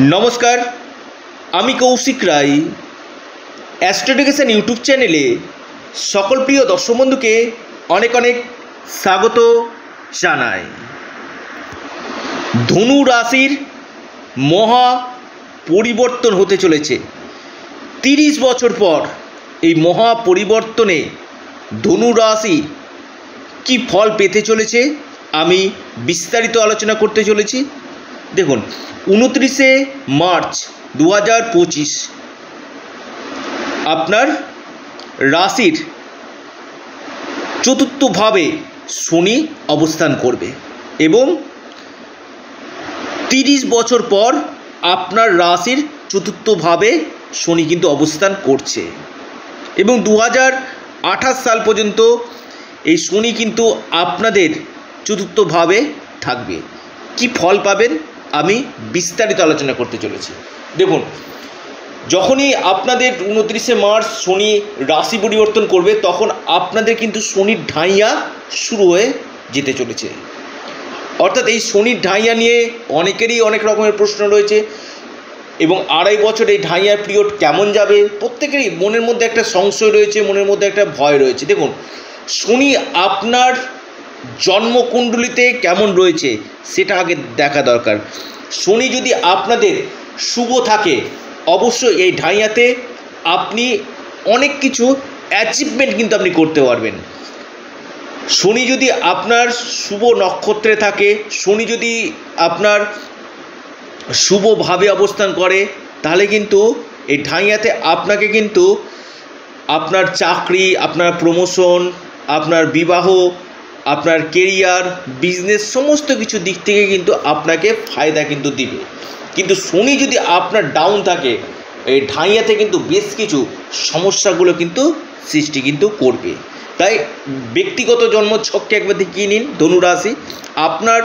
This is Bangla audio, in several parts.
নমস্কার, আমি কৌশিক রায়। অ্যাস্ট্রো এডুকেশন ইউটিউব চ্যানেলে সকল প্রিয় দর্শক বন্ধুকে অনেক অনেক স্বাগত জানাই। ধনু রাশির মহা পরিবর্তন হতে চলেছে। 30 বছর পর এই মহা পরিবর্তনে ধনু রাশি কী ফল পেতে চলেছে আমি বিস্তারিত আলোচনা করতে চলেছি। দেখুন, 29শে মার্চ 2025 আপনার রাশির চতুর্থভাবে শনি অবস্থান করবে এবং 30 বছর পর আপনার রাশির চতুর্থভাবে শনি কিন্তু অবস্থান করছে এবং 2028 সাল পর্যন্ত এই শনি কিন্তু আপনাদের চতুর্থভাবে থাকবে। কি ফল পাবেন আমি বিস্তারিত আলোচনা করতে চলেছি। দেখুন, যখনই আপনাদের 29শে মার্চ শনি রাশি পরিবর্তন করবে তখন আপনাদের কিন্তু শনির ঢাইয়া শুরু হয়ে যেতে চলেছে। অর্থাৎ এই শনির ঢাইয়া নিয়ে অনেকেরই অনেক রকমের প্রশ্ন রয়েছে এবং 2.5 বছর এই ঢাইয়ার পিরিয়ড কেমন যাবে প্রত্যেকেরই মনের মধ্যে একটা সংশয় রয়েছে, মনের মধ্যে একটা ভয় রয়েছে। দেখুন, শনি আপনার জন্মকুণ্ডলিতে কেমন রয়েছে সেটা আগে দেখা দরকার। শনি যদি আপনাদের শুভ থাকে অবশ্যই এই ঢাইয়াতে আপনি অনেক কিছু অ্যাচিভমেন্ট কিন্তু আপনি করতে পারবেন। শনি যদি আপনার শুভ নক্ষত্রে থাকে, শনি যদি আপনার শুভভাবে অবস্থান করে তাহলে কিন্তু এই ঢাইয়াতে আপনাকে কিন্তু আপনার চাকরি, আপনার প্রমোশন, আপনার বিবাহ, আপনার কেরিয়ার, বিজনেস সমস্ত কিছু দিক থেকে কিন্তু আপনাকে ফায়দা কিন্তু দিবে। কিন্তু শনি যদি আপনার ডাউন থাকে এই ঢাইয়াতে কিন্তু বেশ কিছু সমস্যাগুলো কিন্তু সৃষ্টি কিন্তু করবে। তাই ব্যক্তিগত জন্মছককে একবার দেখিয়ে নিন। ধনুরাশি আপনার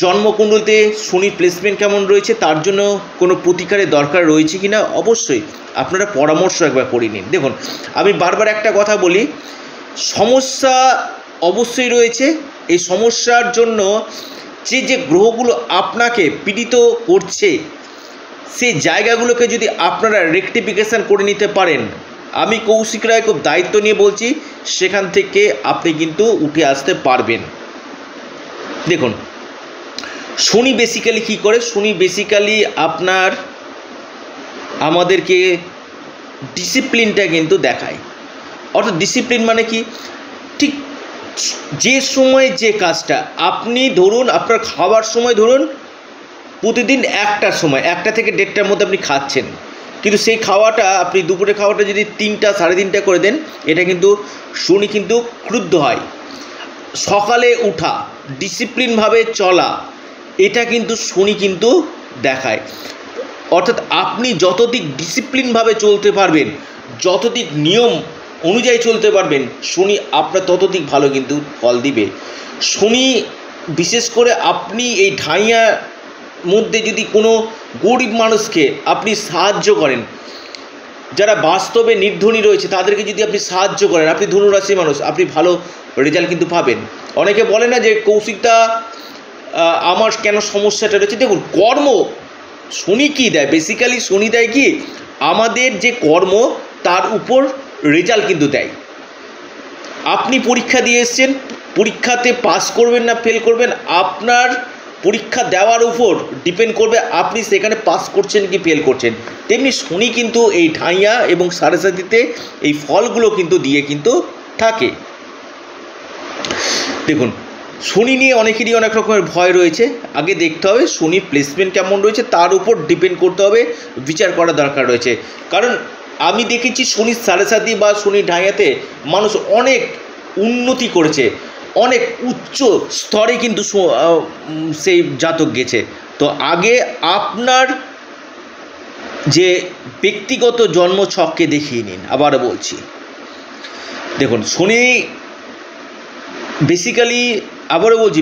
জন্মকুণ্ডলিতে শনির প্লেসমেন্ট কেমন রয়েছে, তার জন্য কোনো প্রতিকারের দরকার রয়েছে কিনা অবশ্যই আপনারা পরামর্শ একবার করে নিন। দেখুন, আমি বারবার একটা কথা বলি, সমস্যা অবশ্যই রয়েছে। এই সমস্যার জন্য যে গ্রহগুলো আপনাকে পীড়িত করছে সেই জায়গাগুলোকে যদি আপনারা রেকটিফিকেশান করে নিতে পারেন, আমি কৌশিক রায় খুব দায়িত্ব নিয়ে বলছি, সেখান থেকে আপনি কিন্তু উঠে আসতে পারবেন। দেখুন, শনি বেসিক্যালি কী করে? শনি বেসিক্যালি আপনার আমাদেরকে ডিসিপ্লিনটা কিন্তু দেখায়। অর্থাৎ ডিসিপ্লিন মানে কি? ঠিক যে সময় যে কাজটা আপনি ধরুন আপনার খাবার সময় ধরুন প্রতিদিন 1টার সময় 1টা থেকে 1:30টার মধ্যে আপনি খাচ্ছেন, কিন্তু সেই খাওয়াটা আপনি দুপুরে খাওয়াটা যদি 3টা 3:30 করে দেন, এটা কিন্তু শনি কিন্তু ক্রুদ্ধ হয়। সকালে উঠা, ডিসিপ্লিনভাবে চলা, এটা কিন্তু শনি কিন্তু দেখায়। অর্থাৎ আপনি যতদিক ডিসিপ্লিনভাবে চলতে পারবেন, যতদিক নিয়ম অনুযায়ী চলতে পারবেন, শনি আপনার ততদিক ভালো কিন্তু ফল দিবে। শনি বিশেষ করে আপনি এই ঢাইয়ার মধ্যে যদি কোনো গরিব মানুষকে আপনি সাহায্য করেন, যারা বাস্তবে নির্ধনী রয়েছে তাদেরকে যদি আপনি সাহায্য করেন, আপনি ধনুরাশির মানুষ, আপনি ভালো রেজাল্ট কিন্তু পাবেন। অনেকে বলে না যে কৌশিকদা আমার কেন সমস্যাটা রয়েছে। দেখুন, কর্ম শনি কী দেয়? বেসিক্যালি শনি দেয় কি আমাদের যে কর্ম তার উপর রেজাল্ট কিন্তু দেয়। আপনি পরীক্ষা দিয়ে এসছেন, পরীক্ষাতে পাস করবেন না ফেল করবেন আপনার পরীক্ষা দেওয়ার উপর ডিপেন্ড করবে আপনি সেখানে পাস করছেন কি ফেল করছেন। তেমনি শনি কিন্তু এই ঢাইয়া এবং সাড়ে-সাতিতে এই ফলগুলো কিন্তু দিয়ে কিন্তু থাকে। দেখুন, শনি নিয়ে অনেকেরই অনেক রকমের ভয় রয়েছে। আগে দেখতে হবে শনির প্লেসমেন্ট কেমন রয়েছে, তার উপর ডিপেন্ড করতে হবে, বিচার করা দরকার রয়েছে। কারণ আমি দেখেছি শনির সাড়ে-সাতি বা শনির ঢাইয়াতে মানুষ অনেক উন্নতি করেছে, অনেক উচ্চ স্তরে কিন্তু সেই জাতক গেছে। তো আগে আপনার যে ব্যক্তিগত জন্মছককে দেখিয়ে নিন। আবারও বলছি, দেখুন শনি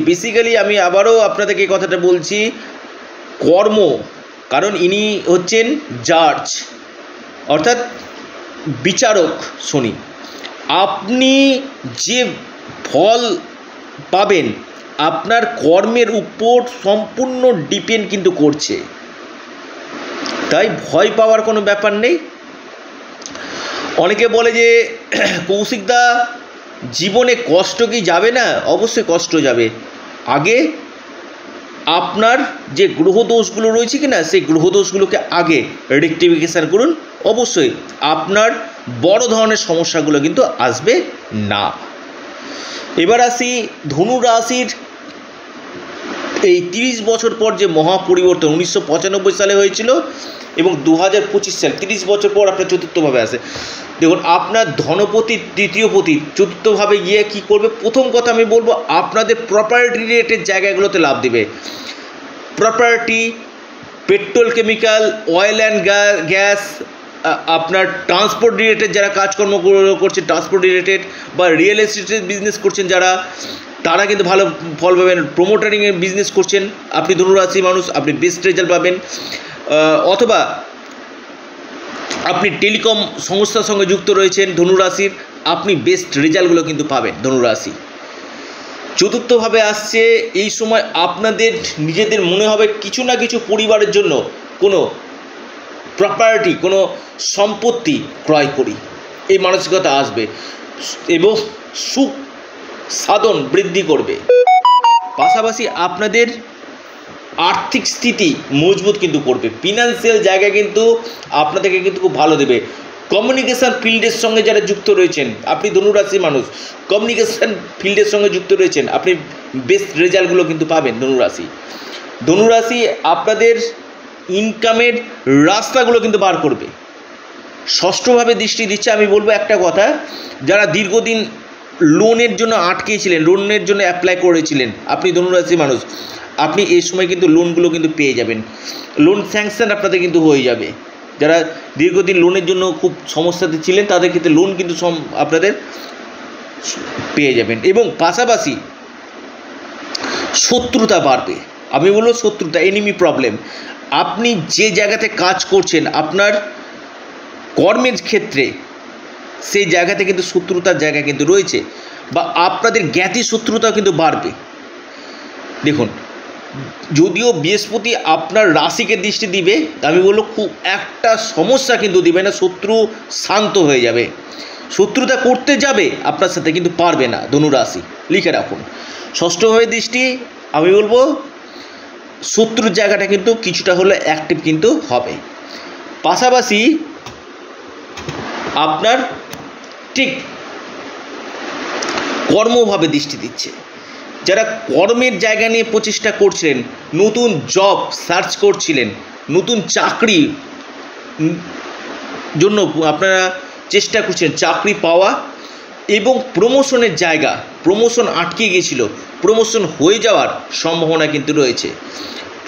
বেসিক্যালি আমি আবারও আপনাদেরকে এই কথাটা বলছি, কর্ম, কারণ ইনি হচ্ছেন জাজ, অর্থাৎ বিচারক শনি। আপনি যে ফল পাবেন আপনার কর্মের উপর সম্পূর্ণ ডিপেন্ড কিন্তু করছে। তাই ভয় পাওয়ার কোনো ব্যাপার নেই। অনেকে বলে যে কৌশিকদা জীবনে কষ্ট কি যাবে না? অবশ্যই কষ্ট যাবে। আগে আপনার যে গ্রহদোষগুলো রয়েছে কি না, সেই গ্রহদোষগুলোকে আগে রেকটিফিকেশান করুন। অবশ্যই আপনার বড় ধরনের সমস্যাগুলো কিন্তু আসবে না। এবার আসি ধনু রাশির এই 30 বছর পর যে মহাপরিবর্তন 1995 সালে হয়েছিল এবং 2025 সাল 30 বছর পর আপনার চতুর্থভাবে আসে। দেখুন আপনার ধনপতি তৃতীয় পতি চতুর্থভাবে গিয়ে কি করবে? প্রথম কথা আমি বলবো, আপনাদের প্রপার্টি রিলেটেড জায়গাগুলোতে লাভ দেবে। Property, petrol, chemical, oil and gas, আপনার ট্রান্সপোর্ট রিলেটেড যারা কাজকর্ম করছেন, ট্রান্সপোর্ট রিলেটেড বা রিয়েল এস্টেটের বিজনেস করছেন যারা, তারা কিন্তু ভালো ফল পাবেন। প্রোমোটারিংয়ের বিজনেস করছেন আপনি ধনুরাশি মানুষ, আপনি বেস্ট রেজাল্ট পাবেন। অথবা আপনি টেলিকম সংস্থার সঙ্গে যুক্ত রয়েছেন ধনুরাশির, আপনি বেস্ট রেজাল্টগুলো কিন্তু পাবেন ধনুরাশি। চতুর্থভাবে আসছে, এই সময় আপনাদের নিজেদের মনে হবে কিছু না কিছু পরিবারের জন্য কোনো প্রপার্টি, কোনো সম্পত্তি ক্রয় করি, এই মানসিকতা আসবে এবং সুখ সাধন বৃদ্ধি করবে। পাশাপাশি আপনাদের আর্থিক স্থিতি মজবুত কিন্তু করবে। ফিনান্সিয়াল জায়গা কিন্তু আপনাদেরকে কিন্তু খুব ভালো দেবে। কমিউনিকেশান ফিল্ডের সঙ্গে যারা যুক্ত রয়েছেন, আপনি ধনুরাশি মানুষ, কমিউনিকেশান ফিল্ডের সঙ্গে যুক্ত রয়েছেন, আপনি বেস্ট রেজাল্টগুলো কিন্তু পাবেন ধনুরাশি। ধনুরাশি আপনাদের ইনকামের রাস্তাগুলো কিন্তু বার করবে। ষষ্ঠভাবে দৃষ্টি দিচ্ছে। আমি বলবো একটা কথা, যারা দীর্ঘদিন লোনের জন্য আটকেছিলেন, লোনের জন্য অ্যাপ্লাই করেছিলেন, আপনি ধনুরাশি মানুষ, আপনি এই সময় কিন্তু লোনগুলো কিন্তু পেয়ে যাবেন। লোন স্যাংশন আপনাদের কিন্তু হয়ে যাবে। যারা দীর্ঘদিন লোনের জন্য খুব সমস্যাতে ছিলেন, তাদের ক্ষেত্রে লোন কিন্তু আপনাদের পেয়ে যাবেন। এবং পাশাপাশি শত্রুতা বাড়বে। আমি বলবো শত্রুতা, এনিমি প্রবলেম। আপনি যে জায়গাতে কাজ করছেন, আপনার কর্মের ক্ষেত্রে, সেই জায়গাতে কিন্তু শত্রুতার জায়গা কিন্তু রয়েছে, বা আপনাদের জ্ঞাতি শত্রুতাও কিন্তু বাড়বে। দেখুন, যদিও বৃহস্পতি আপনার রাশিকে দৃষ্টি দিবে, আমি বলবো খুব একটা সমস্যা কিন্তু দিবে না, শত্রু শান্ত হয়ে যাবে। শত্রুতা করতে যাবে আপনার সাথে, কিন্তু পারবে না ধনুরাশি, লিখে রাখুন। ষষ্ঠভাবে দৃষ্টি, আমি বলবো শত্রুর জায়গাটা কিন্তু কিছুটা হলে অ্যাক্টিভ কিন্তু হবে। পাশাপাশি আপনার ঠিক কর্মভাবে দৃষ্টি দিচ্ছে। যারা কর্মের জায়গা নিয়ে প্রচেষ্টা করছিলেন, নতুন জব সার্চ করছিলেন, নতুন চাকরি জন্য আপনারা চেষ্টা করছেন চাকরি পাওয়া, এবং প্রমোশনের জায়গা, প্রমোশন আটকে গিয়েছিল, প্রমোশন হয়ে যাওয়ার সম্ভাবনা কিন্তু রয়েছে।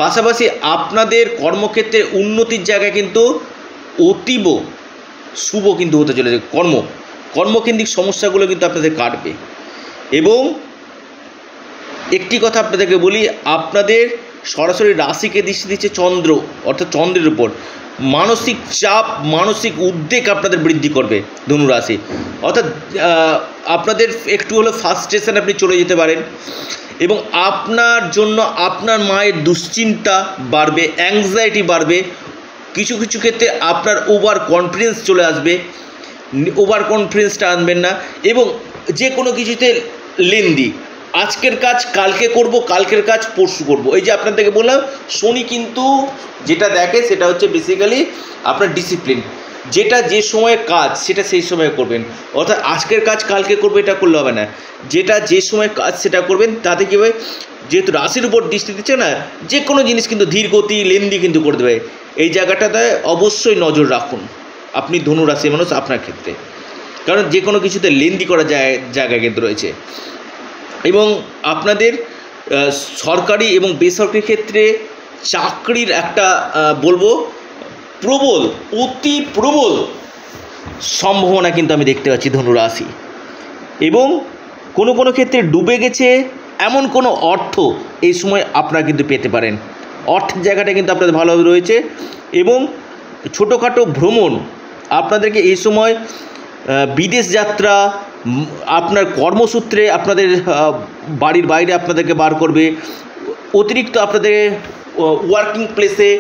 পাশাপাশি আপনাদের কর্মক্ষেত্রে উন্নতির জায়গা কিন্তু অতীব শুভ কিন্তু হতে চলেছে। কর্মকেন্দ্রিক সমস্যাগুলো কিন্তু আপনাদের কাটবে। এবং একটি কথা আপনাদেরকে বলি, আপনাদের সরাসরি রাশিকে দৃষ্টি দিচ্ছে চন্দ্র, অর্থাৎ চন্দ্রের উপর। মানসিক চাপ, মানসিক উদ্বেগ আপনাদের বৃদ্ধি করবে ধনুরাশি, অর্থাৎ আপনাদের একটু হলো ফ্রাস্ট্রেশন আপনি চলে যেতে পারেন, এবং আপনার জন্য আপনার মায়ের দুশ্চিন্তা বাড়বে, অ্যাংজাইটি বাড়বে। কিছু কিছু ক্ষেত্রে আপনার ওভার কনফিডেন্স চলে আসবে, ওভার কনফিডেন্সটা আনবেন না। এবং যে কোনো কিছুতে লেন্দি, আজকের কাজ কালকে করব, কালকের কাজ পরশু করব, এই যে আপনাদেরকে বললাম, শনি কিন্তু যেটা দেখে সেটা হচ্ছে বেসিক্যালি আপনার ডিসিপ্লিন। যেটা যে সময়ে কাজ সেটা সেই সময়ে করবেন, অর্থাৎ আজকের কাজ কালকে করবে এটা করলে হবে না। যেটা যে সময় কাজ সেটা করবেন। তাতে কী হবে, যেহেতু রাশির উপর দৃষ্টি দিচ্ছে না, যে কোনো জিনিস কিন্তু ধীর গতি লেন্দি কিন্তু করে দেবে। এই জায়গাটাতে অবশ্যই নজর রাখুন আপনি ধনুরাশি মানুষ, আপনার ক্ষেত্রে, কারণ যে কোনো কিছুতে লেন্দি করা জায়গা কিন্তু রয়েছে। এবং আপনাদের সরকারি এবং বেসরকারি ক্ষেত্রে চাকরির একটা বলবো প্রবল, অতি প্রবল সম্ভাবনা কিন্তু আমি দেখতে পাচ্ছি ধনুরাশি। এবং কোনো কোনো ক্ষেত্রে ডুবে গেছে এমন কোনো অর্থ এই সময় আপনারা কিন্তু পেতে পারেন। অর্থের জায়গাটা কিন্তু আপনাদের ভালোভাবে রয়েছে। এবং ছোটোখাটো ভ্রমণ আপনাদেরকে এই সময়, বিদেশ যাত্রা, আপনার কর্মসূত্রে আপনাদের বাড়ির বাইরে আপনাদেরকে বার করবে। অতিরিক্ত আপনাদের ওয়ার্কিং প্লেসে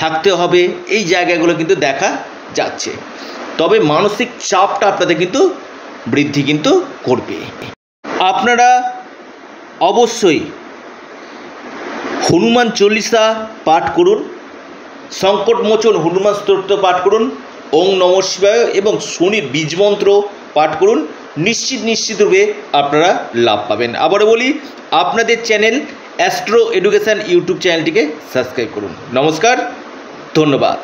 থাকতে হবে, এই জায়গাগুলো কিন্তু দেখা যাচ্ছে। তবে মানসিক চাপটা আপনাদের কিন্তু বৃদ্ধি কিন্তু করবে। আপনারা অবশ্যই হনুমান চল্লিশা পাঠ করুন, সংকটমোচন হনুমান স্তোত্র পাঠ করুন, ওং নমঃ শিবায় এবং শনির বীজমন্ত্র পাঠ করুন। নিশ্চিত রূপে আপনারা লাভ পাবেন। আবারও বলি, আপনাদের চ্যানেল অ্যাস্ট্রো এডুকেশান ইউটিউব চ্যানেলটিকে সাবস্ক্রাইব করুন। নমস্কার, ধন্যবাদ।